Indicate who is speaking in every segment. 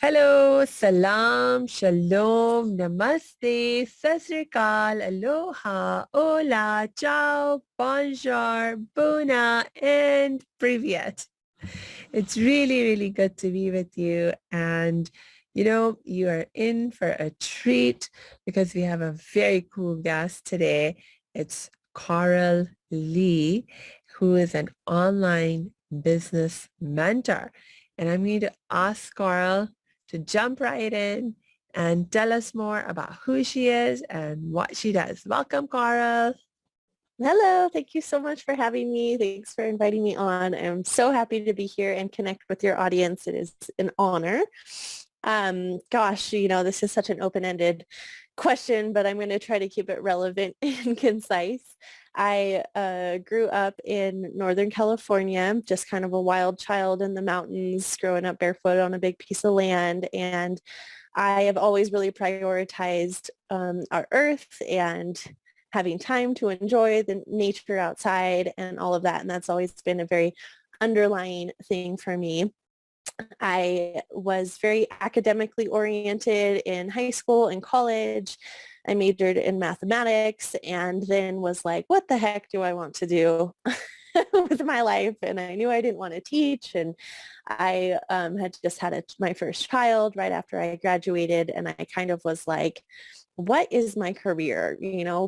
Speaker 1: Hello, salam, shalom, namaste, sat sri akal, aloha, hola, ciao, bonjour, bona, and privyet. It's really, really good to be with you. And, you are in for a treat because we have a very cool guest today. It's Corallee, who is an online business mentor. And I'm going to ask Coral to jump right in and tell us more about who she is and what she does. Welcome, Coral.
Speaker 2: Hello, thank you so much for having me. Thanks for inviting me on. I'm so happy to be here and connect with your audience. It is an honor. Gosh, this is such an open-ended question, but I'm going to try to keep it relevant and concise. I grew up in Northern California, just kind of a wild child in the mountains, growing up barefoot on a big piece of land. And I have always really prioritized our earth and having time to enjoy the nature outside and all of that. And that's always been a very underlying thing for me. I was very academically oriented in high school and college. I majored in mathematics and then was like, what the heck do I want to do with my life? And I knew I didn't want to teach. And I had just had my first child right after I graduated. And I kind of was like, what is my career?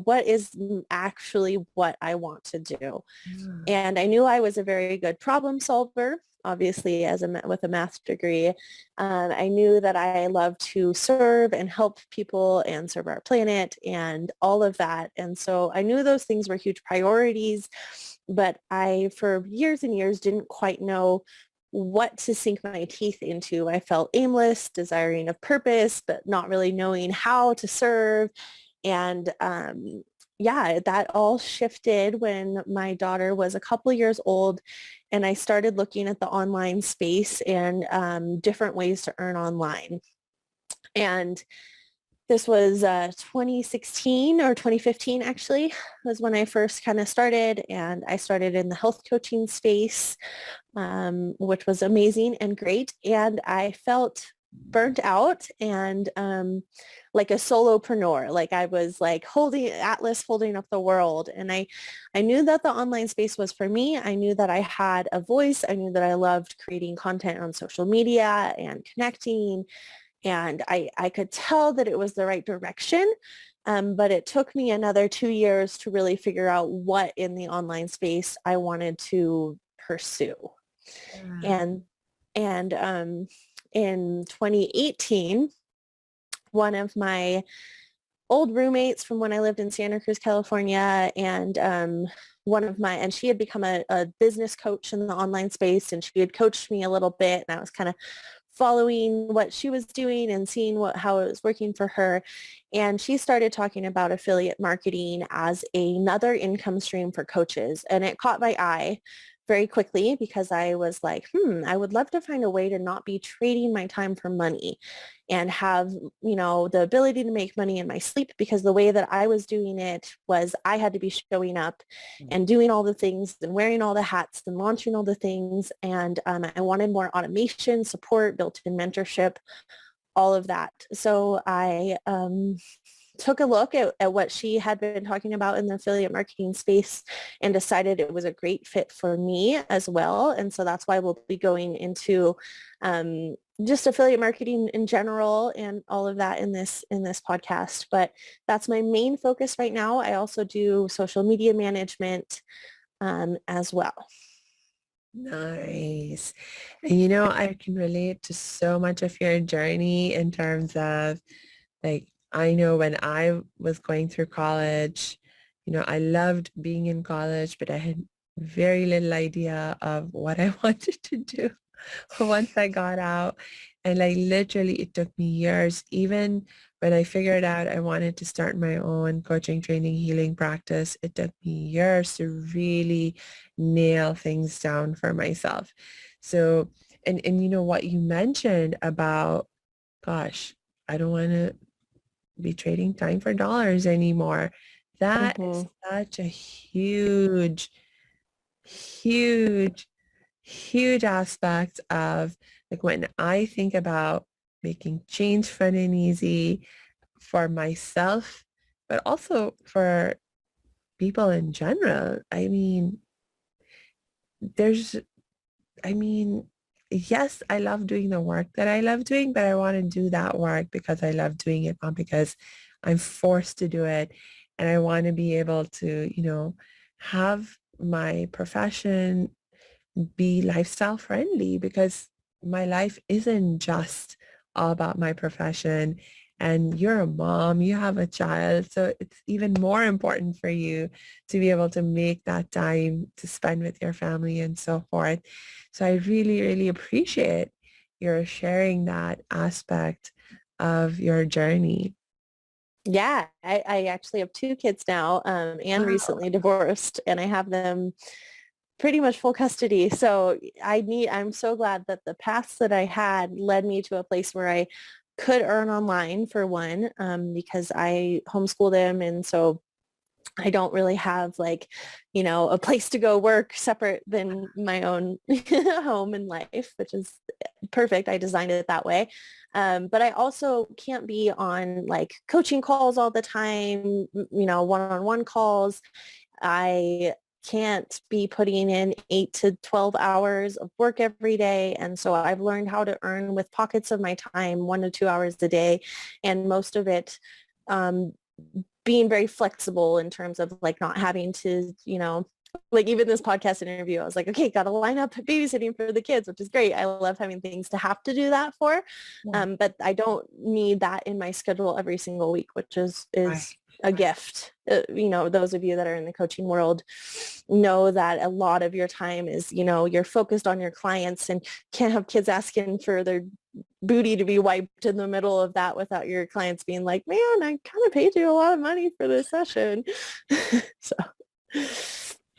Speaker 2: What is actually what I want to do?
Speaker 1: Mm.
Speaker 2: And I knew I was a very good problem solver, obviously with a math degree. I knew that I love to serve and help people and serve our planet and all of that. And so I knew those things were huge priorities, but I, for years and years, didn't quite know what to sink my teeth into. I felt aimless, desiring of purpose, but not really knowing how to serve. And yeah, that all shifted when my daughter was a couple years old and I started looking at the online space and different ways to earn online. And this was 2016 or 2015 actually was when I first kind of started, and I started in the health coaching space, which was amazing and great. And I felt burnt out and like a solopreneur, like I was like holding up the world. And I knew that the online space was for me. I knew that I had a voice. I knew that I loved creating content on social media and connecting. And I could tell that it was the right direction. But it took me another 2 years to really figure out what in the online space I wanted to pursue.
Speaker 1: Yeah.
Speaker 2: And in 2018, one of my old roommates from when I lived in Santa Cruz, California, and and she had become a business coach in the online space, and she had coached me a little bit, and I was kind of following what she was doing and seeing how it was working for her. And she started talking about affiliate marketing as another income stream for coaches. And it caught my eye very quickly because I was like, I would love to find a way to not be trading my time for money and have, the ability to make money in my sleep, because the way that I was doing it was I had to be showing up and doing all the things and wearing all the hats and launching all the things. And I wanted more automation, support, built-in mentorship, all of that. So I took a look at what she had been talking about in the affiliate marketing space and decided it was a great fit for me as well. And so that's why we'll be going into just affiliate marketing in general and all of that in this podcast. But that's my main focus right now. I also do social media management as well.
Speaker 1: Nice. And I can relate to so much of your journey in terms of, like, I know when I was going through college, I loved being in college, but I had very little idea of what I wanted to do once I got out. And like literally it took me years, even when I figured out I wanted to start my own coaching, training, healing practice, it took me years to really nail things down for myself. So, and what you mentioned about, gosh, I don't want to be trading time for dollars anymore. That is
Speaker 2: Mm-hmm.
Speaker 1: such a huge, huge, huge aspect of, like, when I think about making change fun and easy for myself, but also for people in general. There's, I mean, yes, I love doing the work that I love doing, but I want to do that work because I love doing it, not because I'm forced to do it. And I want to be able to, have my profession be lifestyle friendly, because my life isn't just all about my profession. And you're a mom, you have a child, so it's even more important for you to be able to make that time to spend with your family and so forth. So I really, really appreciate your sharing that aspect of your journey.
Speaker 2: Yeah, I actually have two kids now, and
Speaker 1: Wow.
Speaker 2: recently divorced, and I have them pretty much full custody. So I'm so glad that the paths that I had led me to a place where I could earn online for one, because I homeschool them. And so I don't really have like, a place to go work separate than my own home and life, which is perfect. I designed it that way. But I also can't be on like coaching calls all the time, one-on-one calls. I can't be putting in 8 to 12 hours of work every day. And so I've learned how to earn with pockets of my time, 1 to 2 hours a day, and most of it um, being very flexible in terms of like not having to, like even this podcast interview, I was like, okay, got to line up babysitting for the kids, which is great. I love having things to have to do that for.
Speaker 1: Yeah.
Speaker 2: But I don't need that in my schedule every single week, which
Speaker 1: Right.
Speaker 2: is a gift. Those of you that are in the coaching world know that a lot of your time is, you're focused on your clients and can't have kids asking for their booty to be wiped in the middle of that without your clients being like, man, I kind of paid you a lot of money for this session. So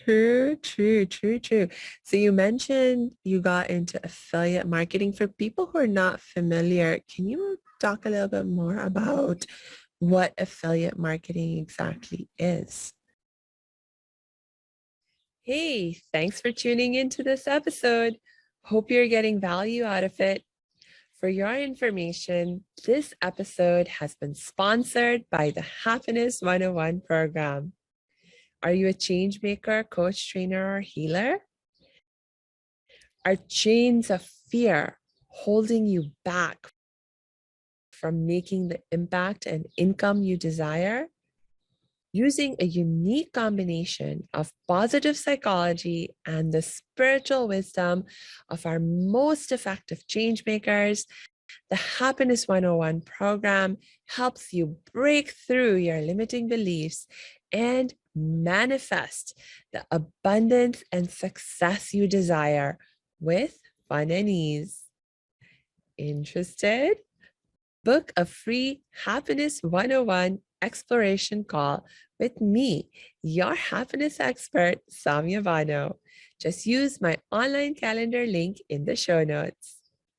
Speaker 1: True, true, true, true. So you mentioned you got into affiliate marketing. For people who are not familiar, can you talk a little bit more about what affiliate marketing exactly is? Hey, thanks for tuning into this episode. Hope you're getting value out of it. For your information, this episode has been sponsored by the Happiness 101 program. Are you a change maker, coach, trainer, or healer? Are chains of fear holding you back from making the impact and income you desire? Using a unique combination of positive psychology and the spiritual wisdom of our most effective change makers, the Happiness 101 program helps you break through your limiting beliefs and manifest the abundance and success you desire with fun and ease. Interested? Book a free Happiness 101 exploration call with me, your happiness expert, Samia Bano. Just use my online calendar link in the show notes.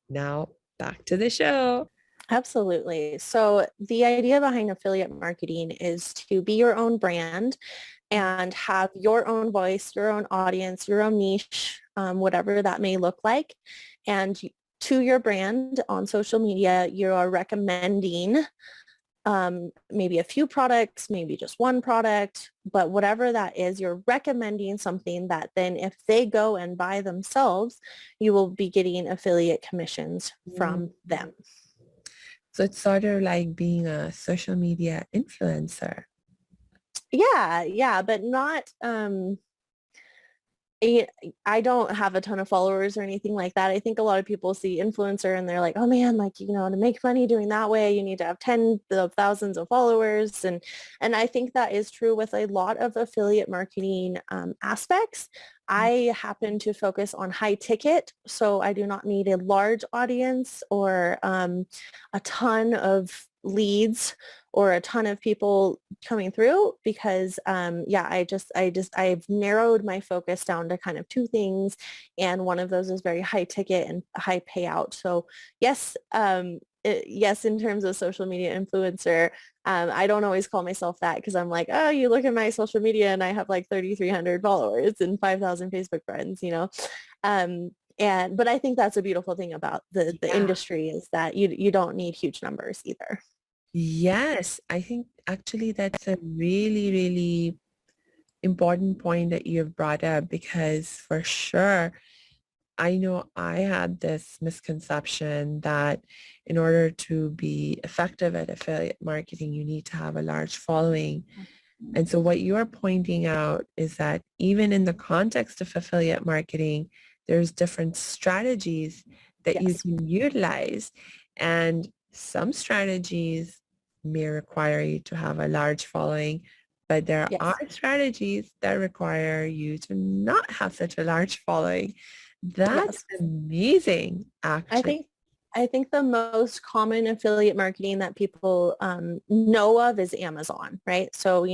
Speaker 1: Now, back to the show.
Speaker 2: absolutely. So the idea behind affiliate marketing is to be your own brand and have your own voice, your own audience, your own niche, whatever that may look like. And to your brand on social media, you are recommending maybe a few products, maybe just one product, but whatever that is, you're recommending something that then if they go and buy themselves, you will be getting affiliate commissions
Speaker 1: Mm.
Speaker 2: from them.
Speaker 1: So it's sort of like being a social media influencer.
Speaker 2: Yeah, but not I I don't have a ton of followers or anything like that. I think a lot of people see influencer and they're like, oh man, like, to make money doing that way, you need to have tens of thousands of followers. And I think that is true with a lot of affiliate marketing aspects. I happen to focus on high ticket, so I do not need a large audience or a ton of leads or a ton of people coming through because I've narrowed my focus down to kind of two things, and one of those is very high ticket and high payout. So yes, yes, in terms of social media influencer, I don't always call myself that because I'm like, oh, you look at my social media and I have like 3,300 followers and 5,000 Facebook friends, um, But I think that's a beautiful thing about the
Speaker 1: Yeah.
Speaker 2: industry is that you don't need huge numbers either.
Speaker 1: Yes, I think actually that's a really, really important point that you have brought up, because for sure, I know I had this misconception that in order to be effective at affiliate marketing, you need to have a large following. And so what you are pointing out is that even in the context of affiliate marketing, there's different strategies that you
Speaker 2: Yes.
Speaker 1: can utilize. And some strategies may require you to have a large following, but there are
Speaker 2: Yes.
Speaker 1: strategies that require you to not have such a large following. That's
Speaker 2: Yes.
Speaker 1: amazing,
Speaker 2: I
Speaker 1: actually.
Speaker 2: think I think the most common affiliate marketing that people know of is Amazon, right? So,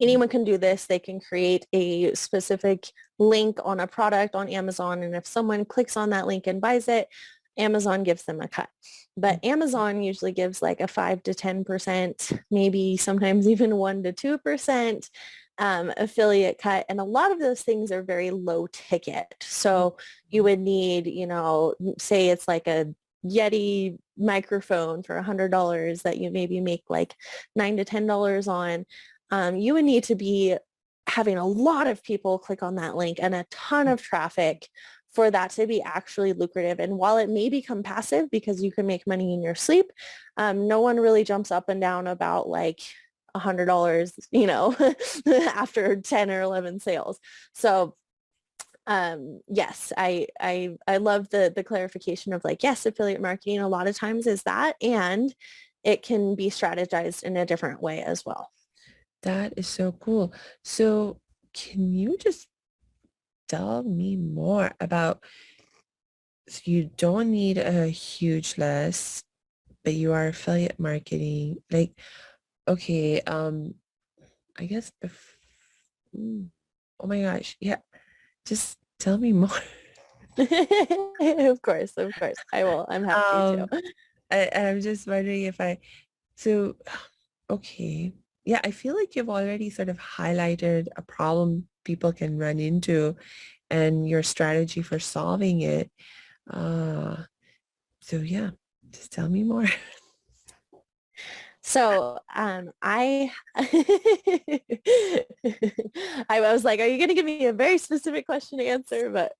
Speaker 2: anyone can do this. They can create a specific link on a product on Amazon. And if someone clicks on that link and buys it, Amazon gives them a cut. But Amazon usually gives like a 5 to 10%, maybe sometimes even 1 to 2% affiliate cut. And a lot of those things are very low ticket. So you would need, say it's like a Yeti microphone for $100 that you maybe make like $9 to $10 on. You would need to be having a lot of people click on that link and a ton of traffic for that to be actually lucrative. And while it may become passive because you can make money in your sleep, no one really jumps up and down about like $100, after 10 or 11 sales. So yes, I love the clarification of like, yes, affiliate marketing a lot of times is that, and it can be strategized in a different way as well.
Speaker 1: That is so cool. So can you just tell me more about, so you don't need a huge list, but you are affiliate marketing. Like, okay, I guess, oh my gosh. Yeah. Just tell me more.
Speaker 2: Of course, I will. I'm happy to.
Speaker 1: Um, I'm just wondering if so, okay. Yeah, I feel like you've already sort of highlighted a problem people can run into and your strategy for solving it. Uh, so yeah, just tell me more.
Speaker 2: So I was like, are you going to give me a very specific question to answer? But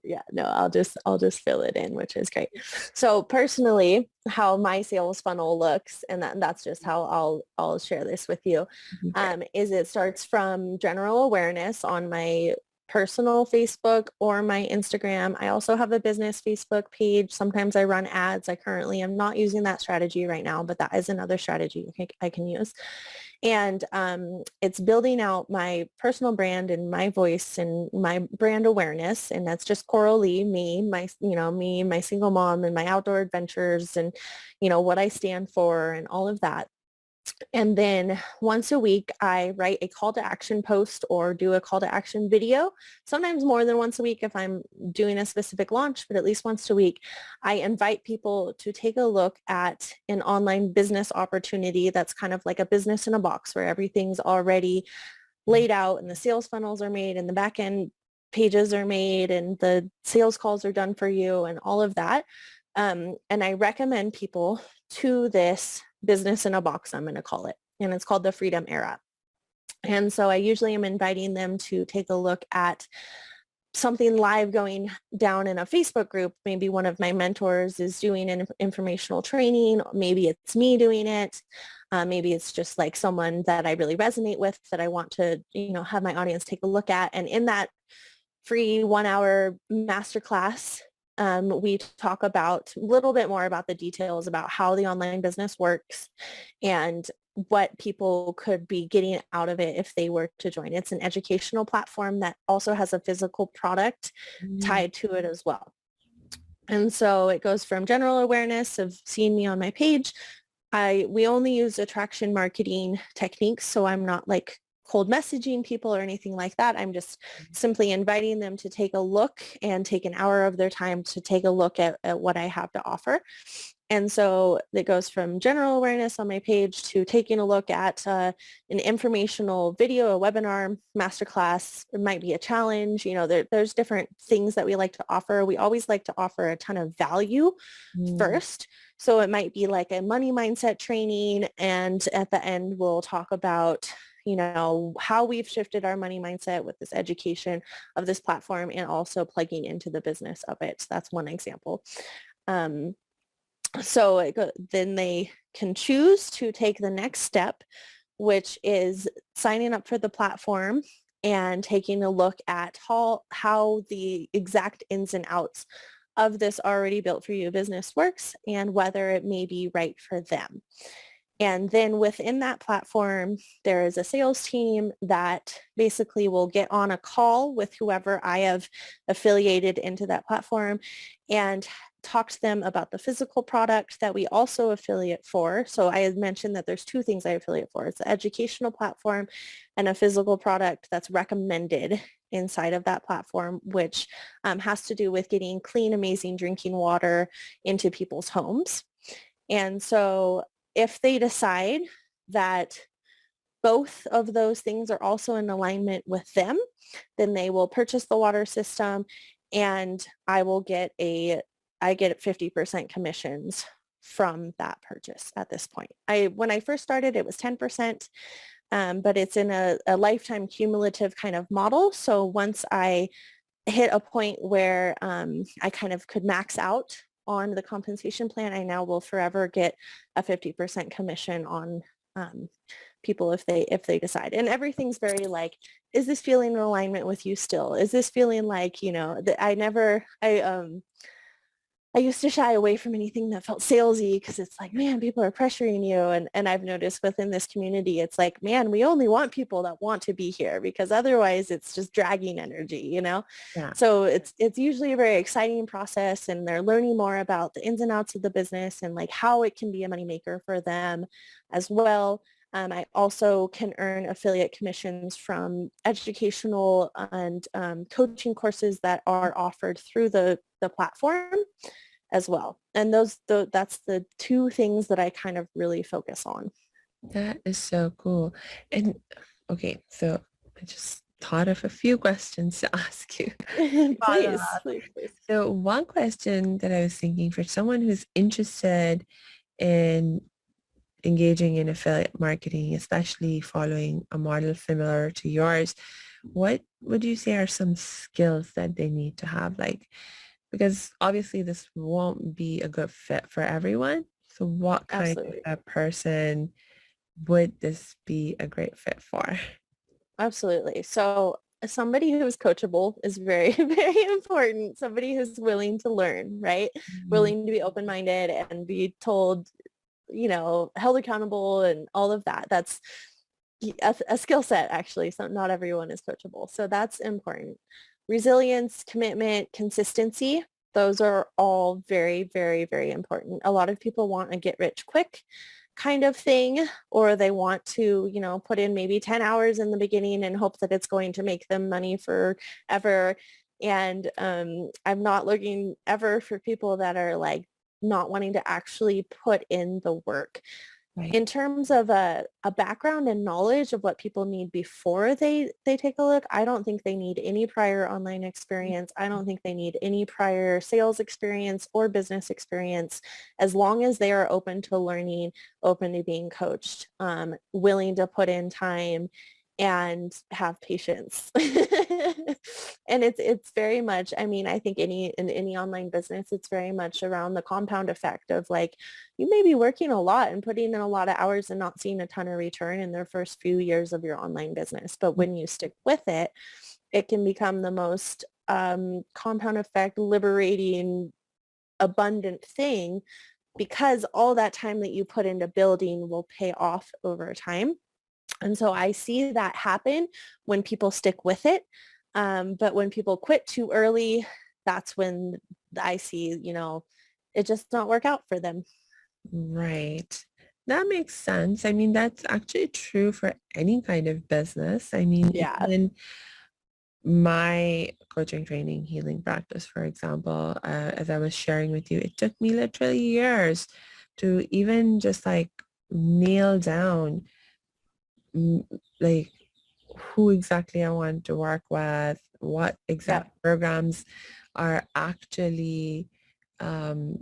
Speaker 2: yeah, no, I'll just fill it in, which is great. So personally, how my sales funnel looks, and that's just how I'll share this with you,
Speaker 1: Okay.
Speaker 2: is it starts from general awareness on my personal Facebook or my Instagram. I also have a business Facebook page. Sometimes I run ads. I currently am not using that strategy right now, but that is another strategy I can use. And it's building out my personal brand and my voice and my brand awareness. And that's just corallee, me, my single mom and my outdoor adventures and, what I stand for and all of that. And then once a week, I write a call to action post or do a call to action video, sometimes more than once a week if I'm doing a specific launch, but at least once a week, I invite people to take a look at an online business opportunity that's kind of like a business in a box where everything's already laid out and the sales funnels are made and the back end pages are made and the sales calls are done for you and all of that. And I recommend people to this business in a box, I'm going to call it. And it's called the Freedom Era. And so I usually am inviting them to take a look at something live going down in a Facebook group. Maybe one of my mentors is doing an informational training. Maybe it's me doing it. Maybe it's just like someone that I really resonate with that I want to, have my audience take a look at. And in that free 1-hour masterclass, we talk about a little bit more about the details about how the online business works and what people could be getting out of it if they were to join. It's an educational platform that also has a physical product
Speaker 1: Mm,
Speaker 2: tied to it as well. And so it goes from general awareness of seeing me on my page. We only use attraction marketing techniques, so I'm not like cold messaging people or anything like that. I'm just simply inviting them to take a look and take an hour of their time to take a look at what I have to offer. And so it goes from general awareness on my page to taking a look at an informational video, a webinar, masterclass. It might be a challenge. You know, there's different things that we like to offer. We always like to offer a ton of value first. So it might be like a money mindset training. And at the end, we'll talk about, you know, how we've shifted our money mindset with this education of this platform and also plugging into the business of it. So that's one example. Then they can choose to take the next step, which is signing up for the platform and taking a look at how the exact ins and outs of this already built for you business works and whether it may be right for them. And then within that platform, there is a sales team that basically will get on a call with whoever I have affiliated into that platform and talk to them about the physical product that we also affiliate for. So I had mentioned that there's two things I affiliate for. It's an educational platform and a physical product that's recommended inside of that platform, which has to do with getting clean, amazing drinking water into people's homes. And so if they decide that both of those things are also in alignment with them, then they will purchase the water system and I get 50% commissions from that purchase at this point. When I first started, it was 10%, but it's in a lifetime cumulative kind of model. So once I hit a point where I kind of could max out on the compensation plan, I now will forever get a 50% commission on people if they decide. And everything's very like, is this feeling in alignment with you still? Is this feeling like, you know, that I used to shy away from anything that felt salesy because it's like, man, people are pressuring you. And I've noticed within this community, it's like, man, we only want people that want to be here because otherwise it's just dragging energy, you know?
Speaker 1: Yeah.
Speaker 2: So it's usually a very exciting process and they're learning more about the ins and outs of the business and like how it can be a moneymaker for them as well. I also can earn affiliate commissions from educational and coaching courses that are offered through the platform as well. And that's the two things that I kind of really focus on.
Speaker 1: That is so cool. And okay, so I just thought of a few questions to ask you. Follow
Speaker 2: Please,
Speaker 1: up.
Speaker 2: please, please.
Speaker 1: So one question that I was thinking for someone who's interested in engaging in affiliate marketing, especially following a model similar to yours, what would you say are some skills that they need to have? Like, because obviously this won't be a good fit for everyone. So what kind of
Speaker 2: Absolutely.
Speaker 1: a person would this be a great fit for?
Speaker 2: Absolutely. So somebody who is coachable is very, very important. Somebody who's willing to learn, right?
Speaker 1: Mhm.
Speaker 2: Willing to be open-minded and be told, you know, held accountable and all of that. That's a skill set, actually. So not everyone is coachable. So that's important. Resilience, commitment, consistency. Those are all very, very, very important. A lot of people want a get rich quick kind of thing, or they want to, you know, put in maybe 10 hours in the beginning and hope that it's going to make them money forever. And I'm not looking ever for people that are like not wanting to actually put in the work.
Speaker 1: Right.
Speaker 2: In terms of a background and knowledge of what people need before they take a look, I don't think they need any prior online experience. I don't think they need any prior sales experience or business experience, as long as they are open to learning, open to being coached, willing to put in time and have patience. And it's very much, I mean, I think in any online business, it's very much around the compound effect of like, you may be working a lot and putting in a lot of hours and not seeing a ton of return in the first few years of your online business. But when you stick with it, it can become the most compound effect, liberating, abundant thing, because all that time that you put into building will pay off over time. And so I see that happen when people stick with it. But when people quit too early, that's when I see, you know, it just not work out for them.
Speaker 1: Right. That makes sense. I mean, that's actually true for any kind of business. I mean,
Speaker 2: Yeah.
Speaker 1: even my coaching training healing practice, for example, as I was sharing with you, it took me literally years to even just like nail down mm, like who exactly I want to work with, what
Speaker 2: Yeah.
Speaker 1: exact programs are actually um,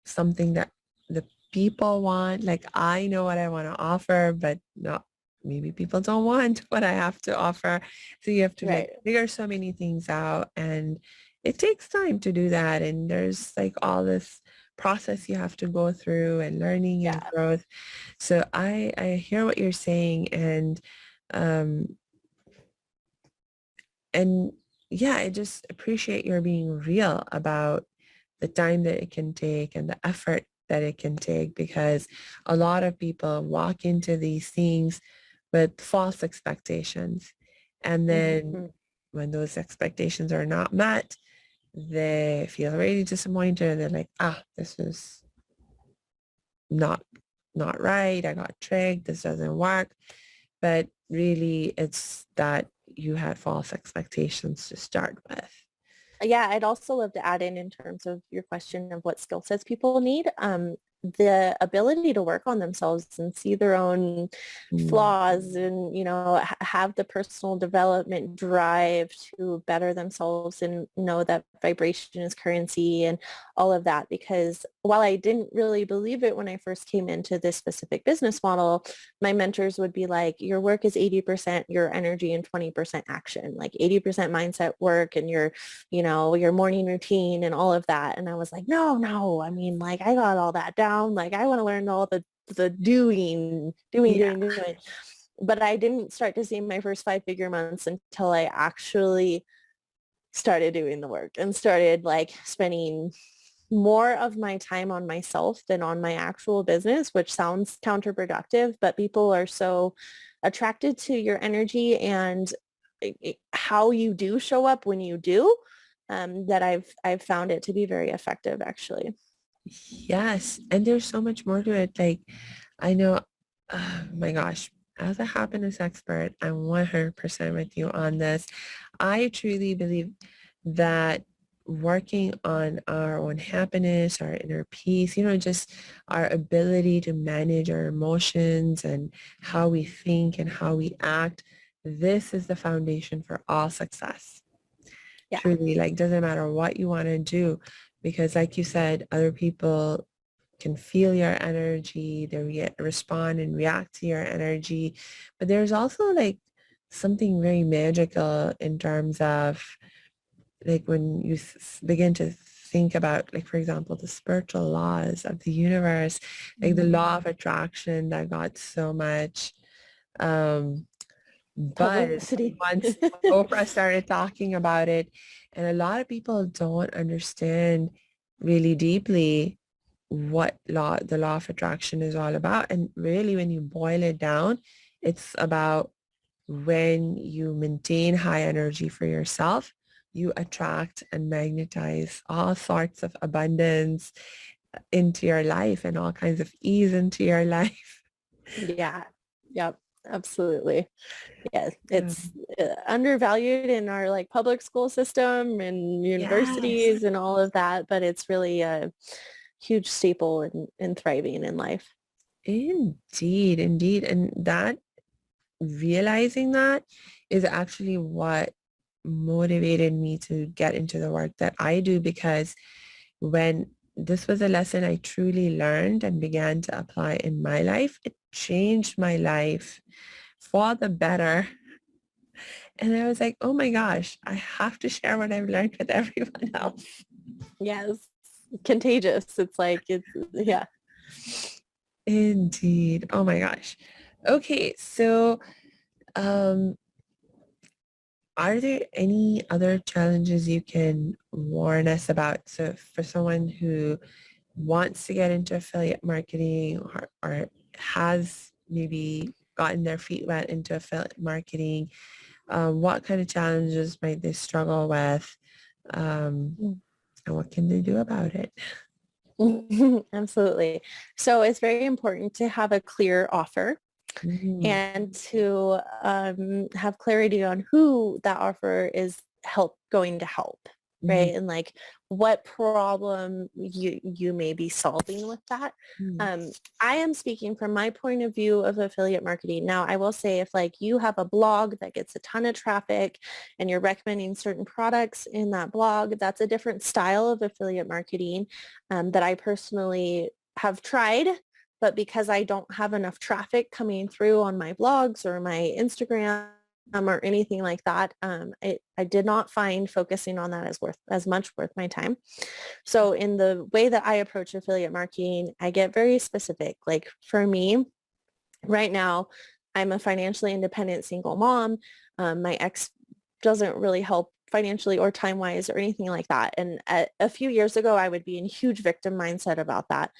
Speaker 1: something that the people want. Like I know what I want to offer, but not maybe people don't want what I have to offer. So you have to like
Speaker 2: Right.
Speaker 1: figure so many things out, and it takes time to do that. And there's like all this process you have to go through and learning and
Speaker 2: Yeah.
Speaker 1: growth. So I hear what you're saying, um and yeah, I just appreciate your being real about the time that it can take and the effort that it can take, because a lot of people walk into these things with false expectations. And then
Speaker 2: Hmm.
Speaker 1: when those expectations are not met, they feel really disappointed. And they're like, this is not not right. I got tricked. This doesn't work. But really, it's that you had false expectations to start with.
Speaker 2: Yeah, I'd also love to add in terms of your question of what skill sets people need. The ability to work on themselves and see their own
Speaker 1: Mm.
Speaker 2: flaws and, have the personal development drive to better themselves and know that vibration is currency and all of that. Because while I didn't really believe it when I first came into this specific business model, my mentors would be like, your work is 80% your energy and 20% action, like 80% mindset work and your morning routine and all of that. And I was like, no, I mean, like I got all that down. Like I want to learn all the
Speaker 1: Yeah.
Speaker 2: doing. But I didn't start to see my first 5-figure months until I actually started doing the work and started like spending more of my time on myself than on my actual business, which sounds counterproductive, but people are so attracted to your energy and how you do show up when you do, that I've found it to be very effective actually.
Speaker 1: Yes. And there's so much more to it. Like, I know, my gosh, as a happiness expert, I'm 100% with you on this. I truly believe that working on our own happiness, our inner peace, just our ability to manage our emotions and how we think and how we act, this is the foundation for all success.
Speaker 2: Yeah.
Speaker 1: Truly, like, doesn't matter what you want to do, because like you said, other people can feel your energy, they respond and react to your energy. But there's also like something very magical in terms of like when you begin to think about, like, for example, the spiritual laws of the universe, like the law of attraction that got so much um, buzz
Speaker 2: Publicity.
Speaker 1: once Oprah started talking about it. And a lot of people don't understand really deeply what the law of attraction is all about. And really, when you boil it down, it's about when you maintain high energy for yourself, you attract and magnetize all sorts of abundance into your life and all kinds of ease into your life.
Speaker 2: Yeah. Yep. Absolutely. Yes.
Speaker 1: Yeah.
Speaker 2: It's undervalued in our like public school system and
Speaker 1: Yes,
Speaker 2: universities and all of that, but it's really a huge staple in thriving in life.
Speaker 1: indeed, indeed. And that realizing that is actually what motivated me to get into the work that I do, because when this was a lesson I truly learned and began to apply in my life, it changed my life for the better. And I was like, oh my gosh, I have to share what I've learned with everyone else.
Speaker 2: Yes. Contagious. It's like, yeah.
Speaker 1: Indeed. Oh my gosh. Okay, so um, are there any other challenges you can warn us about? So for someone who wants to get into affiliate marketing, or has maybe gotten their feet wet into affiliate marketing, what kind of challenges might they struggle with? Um, and what can they do about it?
Speaker 2: Absolutely. So it's very important to have a clear offer
Speaker 1: Mm,
Speaker 2: and to have clarity on who that offer is going to help,
Speaker 1: mm,
Speaker 2: right? And like what problem you may be solving with that.
Speaker 1: mm,
Speaker 2: Um, I am speaking from my point of view of affiliate marketing. Now, I will say if like you have a blog that gets a ton of traffic and you're recommending certain products in that blog, that's a different style of affiliate marketing that I personally have tried, but because I don't have enough traffic coming through on my blogs or my Instagram or anything like that, I did not find focusing on that as much worth my time. So in the way that I approach affiliate marketing, I get very specific. Like for me, right now, I'm a financially independent single mom. My ex doesn't really help financially or time-wise or anything like that. And a few years ago, I would be in huge victim mindset about that.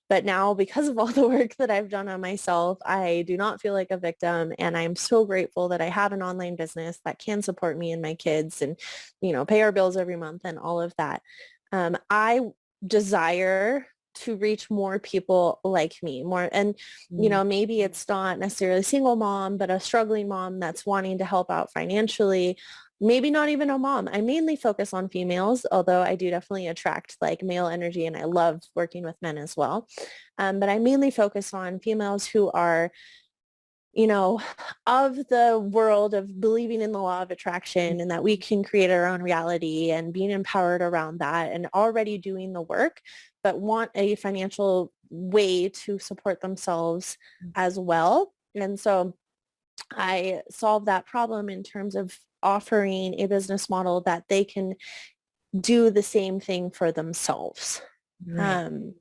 Speaker 2: But now, because of all the work that I've done on myself, I do not feel like a victim. And I'm so grateful that I have an online business that can support me and my kids and, pay our bills every month and all of that. I desire to reach more people like me, more. And,
Speaker 1: mm,
Speaker 2: maybe it's not necessarily a single mom, but a struggling mom that's wanting to help out financially. Maybe not even a mom. I mainly focus on females, although I do definitely attract like male energy and I love working with men as well. But I mainly focus on females who are, of the world of believing in the law of attraction and that we can create our own reality and being empowered around that and already doing the work, but want a financial way to support themselves as well. And so I solve that problem in terms of offering a business model that they can do the same thing for themselves.
Speaker 1: right.
Speaker 2: Um,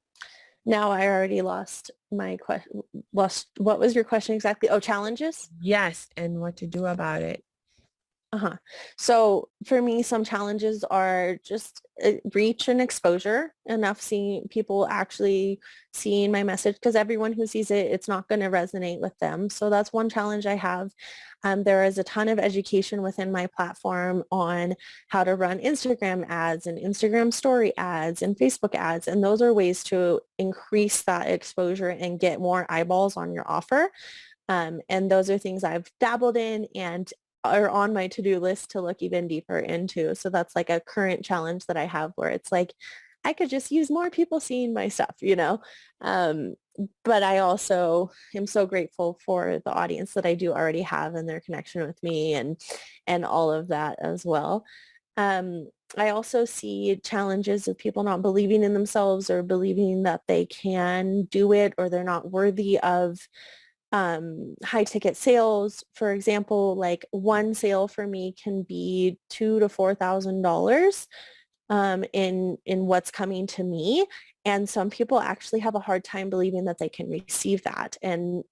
Speaker 2: now I already lost what was your question exactly? Oh, challenges?
Speaker 1: Yes, and what to do about it.
Speaker 2: Uh-huh. So for me, some challenges are just reach and exposure, enough seeing people actually seeing my message, because everyone who sees it, it's not going to resonate with them. So that's one challenge I have. There is a ton of education within my platform on how to run Instagram ads and Instagram story ads and Facebook ads. And those are ways to increase that exposure and get more eyeballs on your offer. And those are things I've dabbled in and are on my to-do list to look even deeper into. So that's like a current challenge that I have where it's like, I could just use more people seeing my stuff. Um, but I also am so grateful for the audience that I do already have and their connection with me and all of that as well. I also see challenges of people not believing in themselves or believing that they can do it or they're not worthy of high ticket sales. For example, like one sale for me can be $2,000 to $4,000 in what's coming to me. And some people actually have a hard time believing that they can receive that. And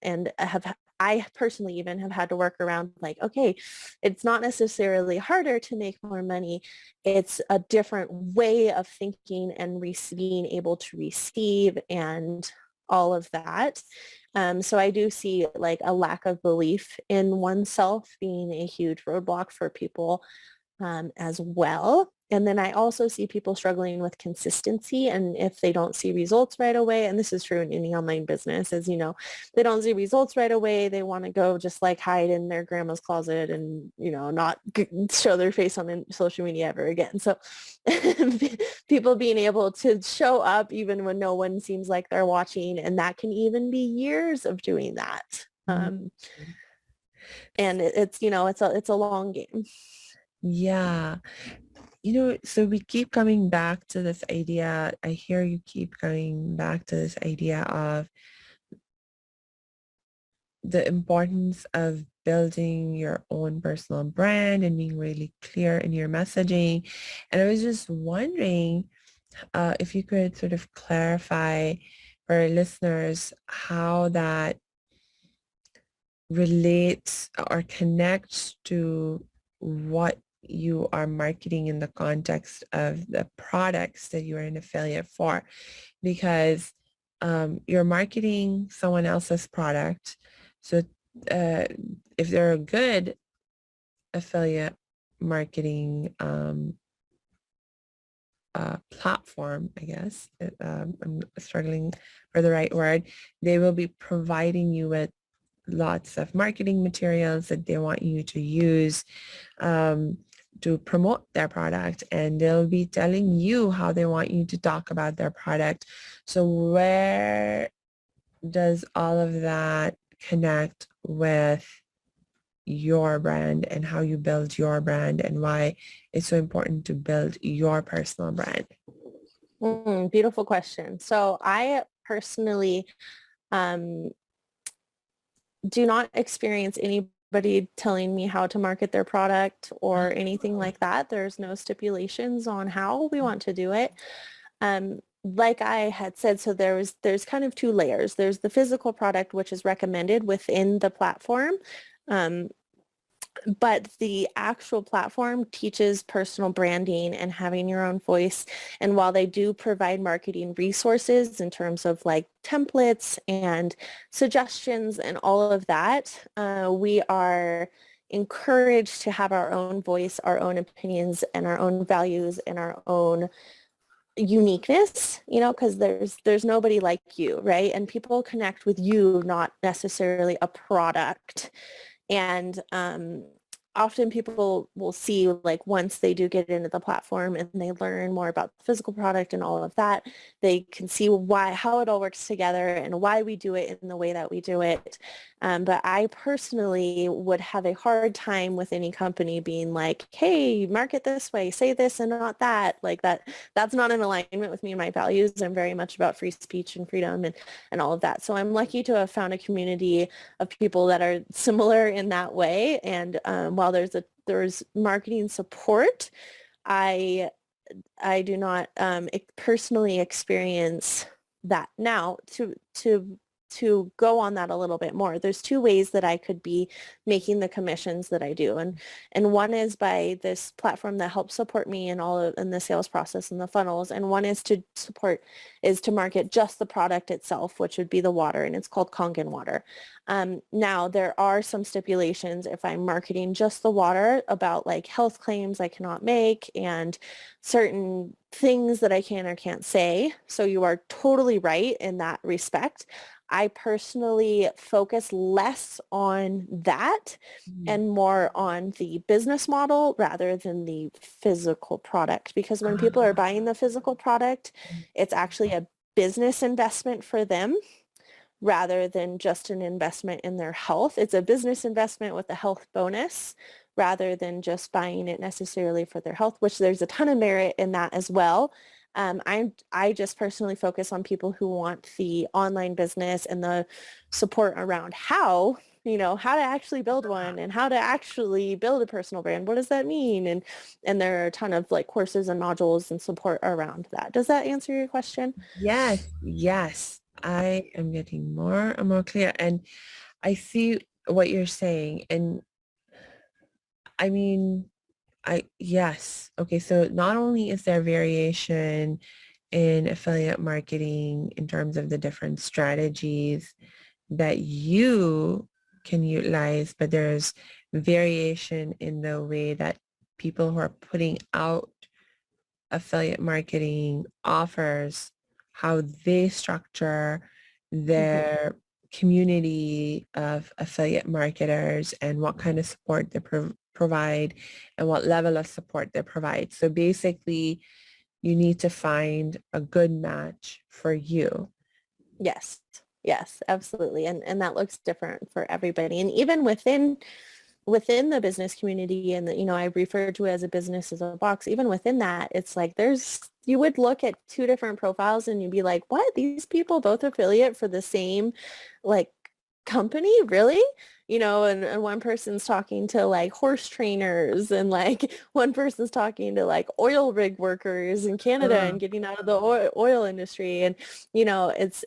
Speaker 2: I personally even have had to work around like, okay, it's not necessarily harder to make more money. It's a different way of thinking and being able to receive and all of that. So I do see like a lack of belief in oneself being a huge roadblock for people as well. And then I also see people struggling with consistency, and if they don't see results right away, and this is true in any online business, as you know, they don't see results right away. They want to go just like hide in their grandma's closet and, not show their face on social media ever again. So people being able to show up even when no one seems like they're watching, and that can even be years of doing that.
Speaker 1: Mhm.
Speaker 2: And it's a long game.
Speaker 1: Yeah. So we keep coming back to this idea. I hear you keep coming back to this idea of the importance of building your own personal brand and being really clear in your messaging. And I was just wondering if you could sort of clarify for our listeners how that relates or connects to what you are marketing in the context of the products that you are an affiliate for, because you're marketing someone else's product. So uh, if they're a good affiliate marketing platform, I guess. I'm struggling for the right word. They will be providing you with lots of marketing materials that they want you to use to promote their product, and they'll be telling you how they want you to talk about their product. So where does all of that connect with your brand and how you build your brand and why it's so important to build your personal brand?
Speaker 2: Beautiful question. So I personally um, do not experience anybody telling me how to market their product or anything like that. There's no stipulations on how we want to do it. Like I had said, so there's kind of two layers. There's the physical product, which is recommended within the platform. But the actual platform teaches personal branding and having your own voice. And while they do provide marketing resources in terms of like templates and suggestions and all of that, we are encouraged to have our own voice, our own opinions, and our own values and our own uniqueness, because there's nobody like you, right? And people connect with you, not necessarily a product. And often people will see, like, once they do get into the platform and they learn more about the physical product and all of that, they can see how it all works together and why we do it in the way that we do it. But I personally would have a hard time with any company being like, hey, market this way, say this and not that. Like that's not in alignment with me and my values. I'm very much about free speech and freedom and all of that. So I'm lucky to have found a community of people that are similar in that way. And while there's marketing support, I do not personally experience that. Now, to go on that a little bit more, there's two ways that I could be making the commissions that I do, and one is by this platform that helps support me in the sales process and the funnels, and one is to market just the product itself, which would be the water, and it's called Kangen water. Now, there are some stipulations if I'm marketing just the water about like health claims I cannot make and certain things that I can or can't say. So you are totally right in that respect. I personally focus less on that and more on the business model rather than the physical product, because when people are buying the physical product, it's actually a business investment for them rather than just an investment in their health. It's a business investment with a health bonus rather than just buying it necessarily for their health, which there's a ton of merit in that as well. I just personally focus on people who want the online business and the support around how to actually build one and how to actually build a personal brand. What does that mean? And there are a ton of like courses and modules and support around that. Does that answer your question?
Speaker 1: Yes. I am getting more and more clear, and I see what you're saying. And I mean, yes. Okay, so not only is there variation in affiliate marketing in terms of the different strategies that you can utilize, but there's variation in the way that people who are putting out affiliate marketing offers, how they structure their community of affiliate marketers and what kind of support they provide and what level of support they provide. So basically, you need to find a good match for you.
Speaker 2: Yes. Yes, absolutely. And that looks different for everybody. And even within the business community and I refer to it as a business as a box, even within that, it's like you would look at two different profiles and you'd be like, what? These people both affiliate for the same like company? Really? And one person's talking to like horse trainers and like one person's talking to like oil rig workers in Canada and getting out of the oil industry. And,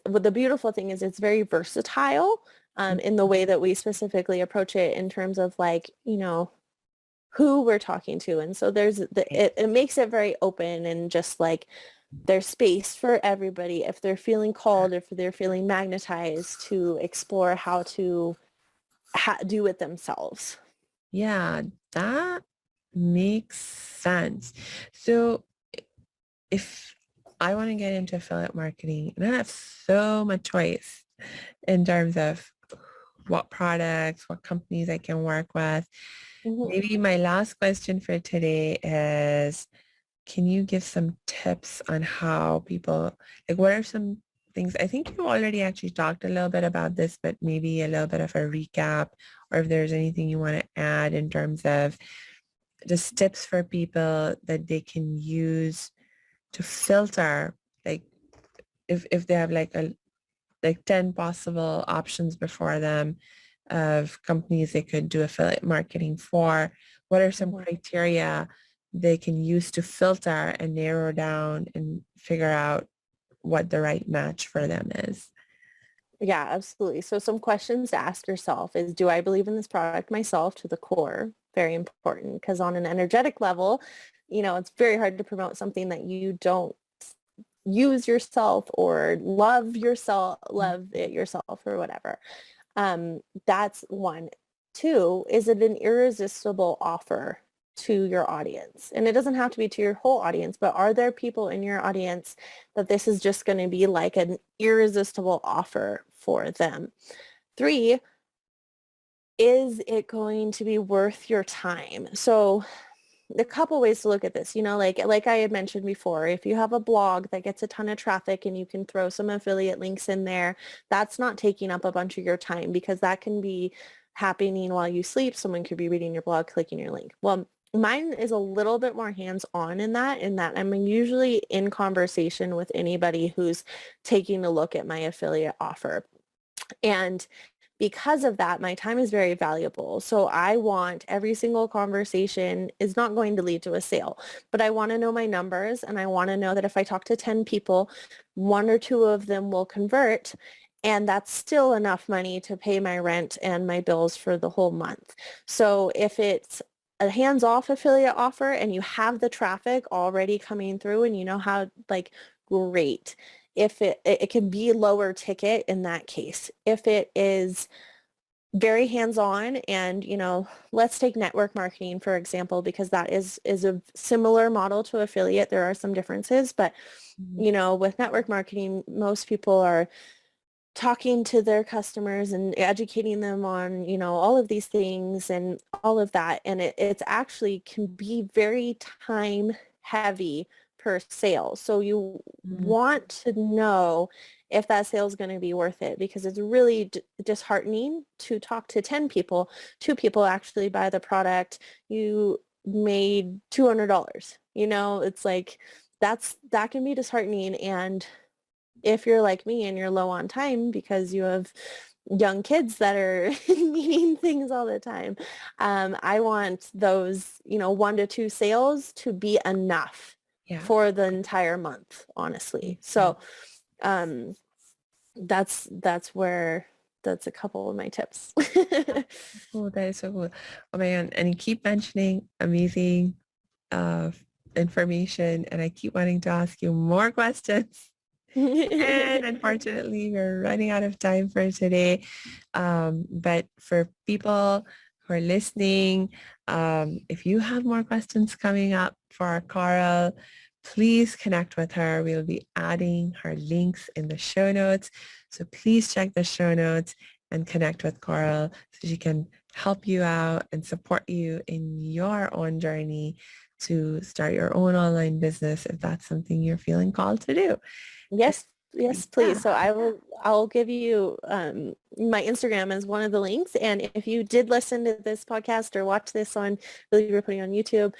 Speaker 2: but the beautiful thing is it's very versatile in the way that we specifically approach it in terms of like, who we're talking to. And so it makes it very open and just like there's space for everybody if they're feeling called, if they're feeling magnetized to explore how to do it themselves.
Speaker 1: Yeah, that makes sense. So if I want to get into affiliate marketing and I have so much choice in terms of what products, what companies I can work with.
Speaker 2: Mhm.
Speaker 1: Maybe my last question for today is, can you give some tips on how people, like what are some things, I think you already actually talked a little bit about this, but maybe a little bit of a recap, or if there's anything you want to add in terms of just tips for people that they can use to filter, like if they have like 10 possible options before them of companies they could do affiliate marketing for, what are some
Speaker 2: Mhm.
Speaker 1: criteria they can use to filter and narrow down and figure out what the right match for them is?
Speaker 2: Yeah, absolutely. So some questions to ask yourself is, do I believe in this product myself to the core? Very important, because on an energetic level, it's very hard to promote something that you don't use yourself or love it yourself or whatever. That's one. Two, is it an irresistible offer to your audience? And it doesn't have to be to your whole audience, but are there people in your audience that this is just going to be like an irresistible offer for them? Three, is it going to be worth your time? So a couple ways to look at this, like I had mentioned before, if you have a blog that gets a ton of traffic and you can throw some affiliate links in there, that's not taking up a bunch of your time, because that can be happening while you sleep. Someone could be reading your blog, clicking your link. Well, mine is a little bit more hands-on in that I'm usually in conversation with anybody who's taking a look at my affiliate offer. And because of that, my time is very valuable. So I want every single conversation is not going to lead to a sale, but I want to know my numbers, and I want to know that if I talk to 10 people, one or two of them will convert, and that's still enough money to pay my rent and my bills for the whole month. So if it's a hands-off affiliate offer and you have the traffic already coming through and you know how, like, great. If it can be lower ticket in that case. If it is very hands-on, and let's take network marketing for example, because that is a similar model to affiliate. There are some differences, but
Speaker 1: Mhm.
Speaker 2: with network marketing, most people are talking to their customers and educating them on all of these things and all of that, and it's actually can be very time heavy per sale. So you
Speaker 1: Mhm.
Speaker 2: want to know if that sale is going to be worth it, because it's really disheartening to talk to 10 people, two people actually buy the product, you made $200. It's like that can be disheartening. And if you're like me and you're low on time because you have young kids that are needing things all the time, I want those, 1 to 2 sales to be enough
Speaker 1: Yeah.
Speaker 2: for the entire month, honestly.
Speaker 1: Mhm.
Speaker 2: So um, that's a couple of my tips.
Speaker 1: Oh, that is so cool. Oh my God. And you keep mentioning amazing uh, information, and I keep wanting to ask you more questions. And unfortunately, we're running out of time for today. But for people who are listening, if you have more questions coming up for Coral, please connect with her. We'll be adding her links in the show notes. So please check the show notes and connect with Coral so she can help you out and support you in your own journey to start your own online business if that's something you're feeling called to do.
Speaker 2: Yes, yes, please.
Speaker 1: Yeah.
Speaker 2: So I'll give you my Instagram as one of the links. And if you did listen to this podcast or watch this on, really we're putting on YouTube,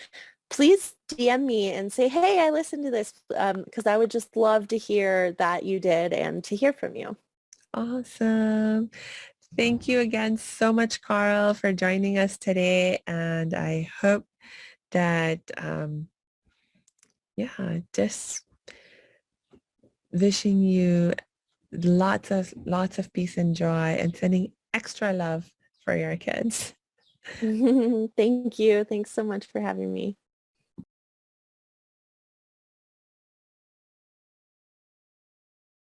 Speaker 2: please DM me and say, hey, I listened to this, because I would just love to hear that you did and to hear from you.
Speaker 1: Awesome. Thank you again so much, Carl, for joining us today. And I hope that, yeah, just wishing you lots of peace and joy and sending extra love for your kids.
Speaker 2: Thank you. Thanks so much for having me.